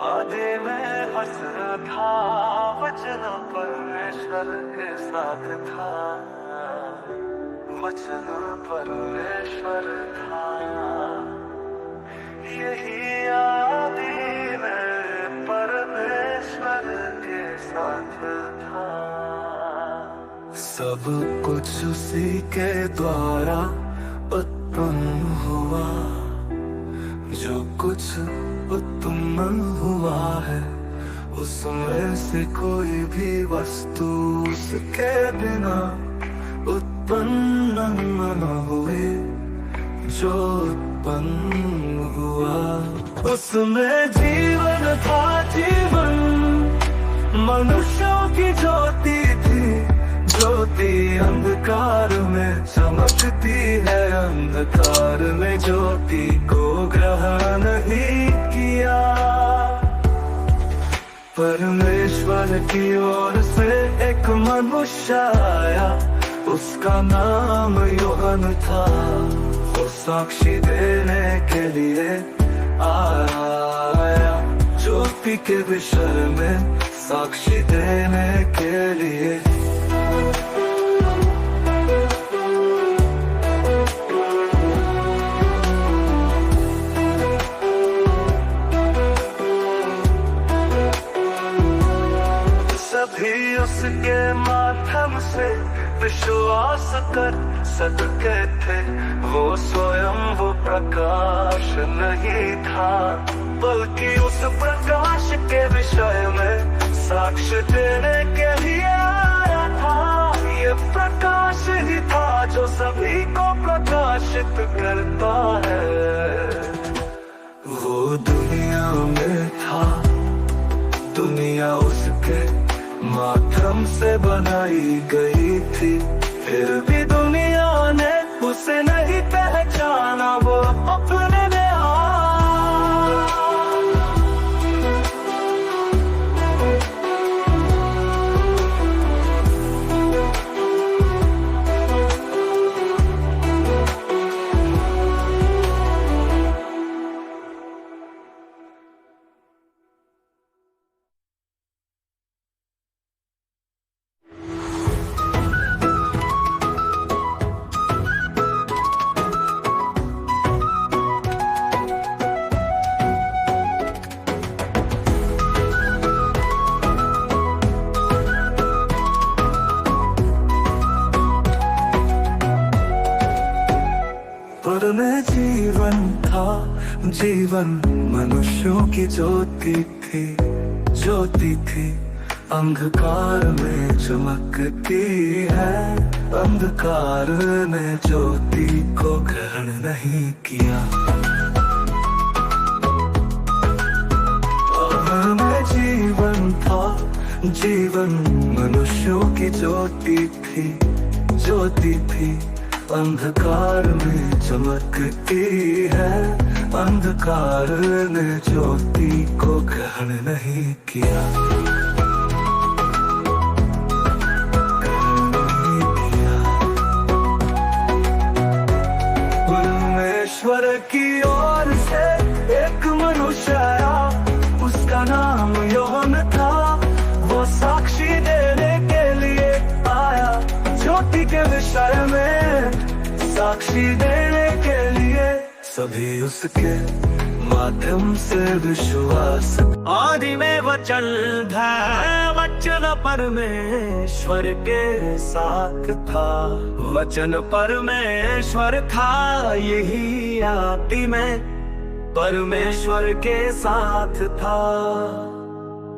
आधे में हंस रहा था, वचन परमेश्वर के साथ था, वचन परमेश्वर था। यही आदि में परमेश्वर के साथ था। सब कुछ उसी के द्वारा उत्पन्न हुआ, जो कुछ उत्पन्न हुआ है उसमें से कोई भी वस्तु उसके बिना उत्पन्न न हुई। जो उत्पन्न हुआ उसमें जीवन था, जीवन मनुष्यों की ज्योति थी। ज्योति अंधकार में चमकती है, अंधकार में ज्योति को ग्रहण नहीं किया। परमेश्वर की ओर से एक मनुष्य आया, उसका नाम यूहन्ना था। वो साक्षी देने के लिए आया, ज्योति के विषय में साक्षी देने के लिए। सभी उसके माध्यम से विश्वास कर सकते थे। वो स्वयं वो प्रकाश नहीं था, बल्कि उस प्रकाश के विषय में साक्ष्य देने के लिए आया था। ये प्रकाश ही था जो सभी को प्रकाशित करता है। वो दुनिया में था, दुनिया उसके माध्यम से बनाई गई थी, फिर भी दुनिया ने उसे नहीं पहचाना। वो अपने में में जीवन था, जीवन मनुष्यों की ज्योति थी। ज्योति थी अंधकार में चमकती है, अंधकार ने ज्योति को ग्रहण नहीं किया। में जीवन था, जीवन मनुष्यों की ज्योति थी। ज्योति थी अंधकार में चमकती है, अंधकार ने ज्योति को ग्रहण नहीं किया। परमेश्वर की ओर से एक मनुष्य आया, उसका नाम यूहन्ना था। वो साक्षी देने के लिए आया, ज्योति के विषय में साक्षी देने के लिए। सभी उसके माध्यम से विश्वास। आदि में वचन था, वचन परमेश्वर के साथ था, वचन परमेश्वर था। यही आदि में परमेश्वर के साथ था।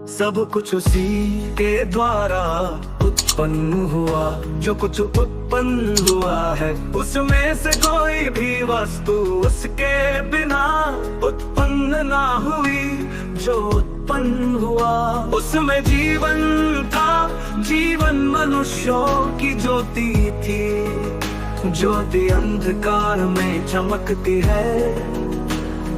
सब कुछ उसी के द्वारा उत्पन्न हुआ, जो कुछ उत्पन्न हुआ है उसमें से कोई भी वस्तु उसके बिना उत्पन्न ना हुई। जो उत्पन्न हुआ उसमें जीवन था, जीवन मनुष्यों की ज्योति थी। ज्योति अंधकार में चमकती है,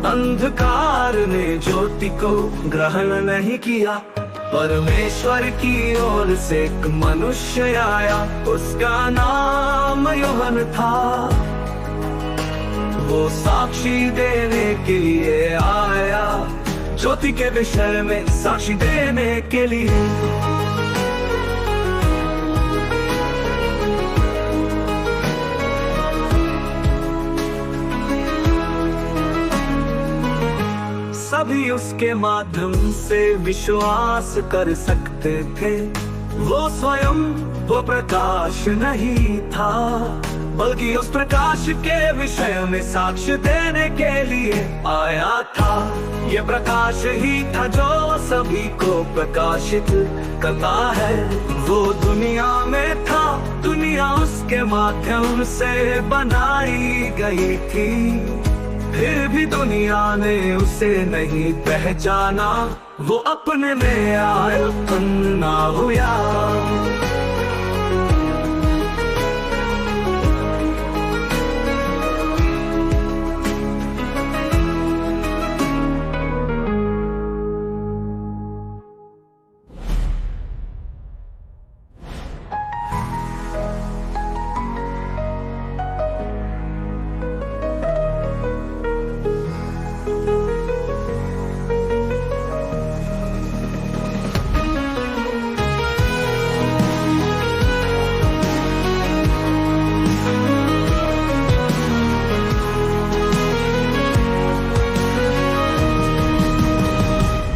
अंधकार ने ज्योति को ग्रहण नहीं किया। परमेश्वर की ओर से एक मनुष्य आया, उसका नाम यूहन्ना था। वो साक्षी देने के लिए आया, ज्योति के विषय में साक्षी देने के लिए। सभी उसके माध्यम से विश्वास कर सकते थे। वो स्वयं वो प्रकाश नहीं था, बल्कि उस प्रकाश के विषय में साक्ष्य देने के लिए आया था। ये प्रकाश ही था जो सभी को प्रकाशित करता है। वो दुनिया में था, दुनिया उसके माध्यम से बनाई गई थी, फिर भी दुनिया ने उसे नहीं पहचाना। वो अपने में आया ना हुआ।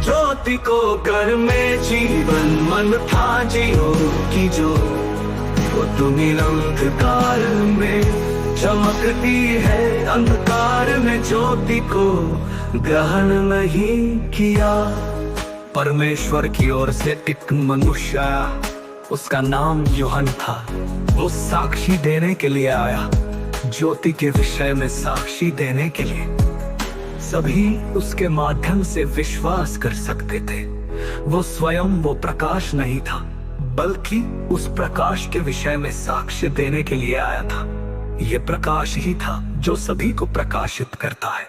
ज्योति को घर में जीवन मन था जियो की जो, वो तुम्हें अंधकार में चमकती है। अंधकार में ज्योति को ग्रहण नहीं किया। परमेश्वर की ओर से एक मनुष्य आया, उसका नाम यूहन्ना था। वो साक्षी देने के लिए आया, ज्योति के विषय में साक्षी देने के लिए। सभी उसके माध्यम से विश्वास कर सकते थे। वो स्वयं वो प्रकाश नहीं था, बल्कि उस प्रकाश के विषय में साक्ष्य देने के लिए आया था। ये प्रकाश ही था जो सभी को प्रकाशित करता है।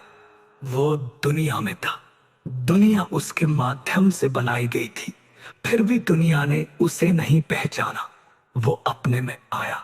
वो दुनिया में था, दुनिया उसके माध्यम से बनाई गई थी, फिर भी दुनिया ने उसे नहीं पहचाना। वो अपने में आया।